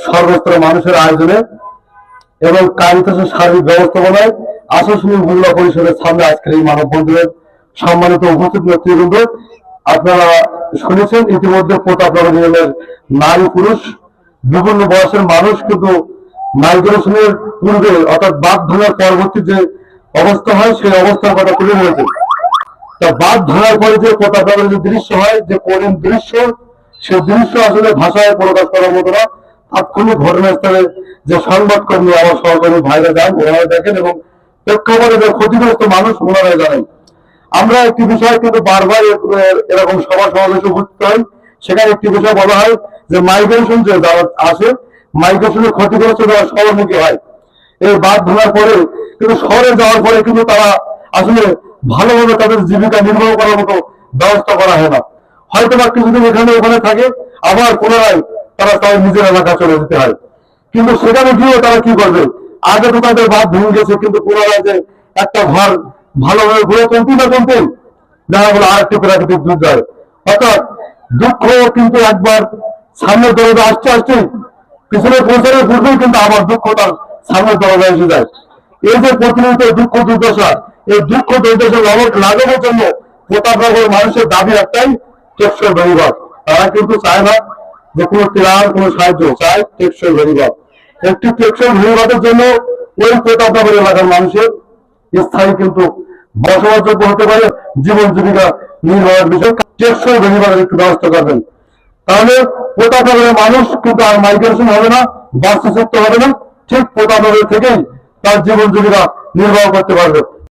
সর্বস্তরের মানুষের আয়োজনে এবং কারিতাসের সার্বিক ব্যবস্থাপনায় আশাশুনি উপজেলা পরিষদের সামনে আজকের এই মানববন্ধনের সম্মানিত উপস্থিত নেতৃবৃন্দ, আপনারা শুনেছেন ইতিমধ্যে প্রতাপনগর ইউনিয়নের নারী পুরুষ বিভিন্ন বয়সের মানুষ কিন্তু মাইগ্রেশনের পূর্বে অর্থাৎ বাঁধ ভাঙার পরবর্তী যে অবস্থা হয় সেই অবস্থার কথা তুলে ধরেছে। তা বাঁধ ভাঙার পরে যে প্রতাপনগরের যে দৃশ্য হয়, যে করুণ দৃশ্য, সেই দৃশ্য আসলে ভাষায় প্রকাশ করার মতো না। তাৎক্ষণিক ঘটনাস্থলে যে সংবাদকর্মী আমার সহকর্মী ভাইরা যান, ওনারা দেখেন এবং প্রেক্ষাপটে যে ক্ষতিগ্রস্ত মানুষ ওনারাই জানেন। আমরা একটি বিষয় কিন্তু বারবার এরকম সভা সমাবেশে উপস্থিত হয়, সেখানে একটি বিষয় বলা হয় যে মাইগ্রেশন যে যারা আসে, মাইগ্রেশনের ক্ষতিগ্রস্ত যারা শহরমুখী হয়, এই বাঁধ ভাঙার পরে কিন্তু শহরে যাওয়ার পরে কিন্তু তারা আসলে ভালোভাবে তাদের জীবিকা নির্বাহ করার মতো ব্যবস্থা করা হয় না। হয়তো বা কিছুদিন এখানে ওখানে থাকে, আবার পুনরায় তারা তাদের নিজের এলাকা চলে যেতে হয়। কিন্তু সেখানে গিয়ে তারা কি করবে? আগে তো তাদের বাঁধ ভেঙে গেছে, কিন্তু পুনরায় যে একটা ঘর ভালোভাবে গড়ে তুলতেই না তুলতেই দেখা গেল আরেকটি প্রাকৃতিক দুর্যোগ। অর্থাৎ দুঃখ কিন্তু একবার সামনের দরজা আসতে আসতে পিছনে পৌঁছানোর পূর্বেই কিন্তু আবার দুঃখ তার সামনের দরজা এসে যায়। এই যে প্রতিনিয়ত দুঃখ দুর্দশা, এই দুঃখ দুর্দশা লাঘবের জন্য প্রতাপনগর মানুষের দাবি একটাই, টেকসই বেড়িবাঁধ। তারা কিন্তু চায় না যে কোনো ত্রাণ কোনো সাহায্য, চায় টেকসই বেড়িবাঁধ। একটি টেকসই বেড়িবাঁধের জন্য ওই প্রতাপনগর এলাকার মানুষের স্থায়ী কিন্তু বসবাসযোগ্য হতে পারে, জীবন জীবিকা নির্বাহের বিষয় টেকসই বেড়িবাঁধের একটু ব্যবস্থা করবেন। তাহলে প্রতাপনগরের মানুষ কিন্তু আর মাইগ্রেশন হবে না, বাস্তুচ্যুত হবে না, ঠিক প্রতাপনগর থেকেই তার জীবন জীবিকা নির্বাহ করতে পারবে।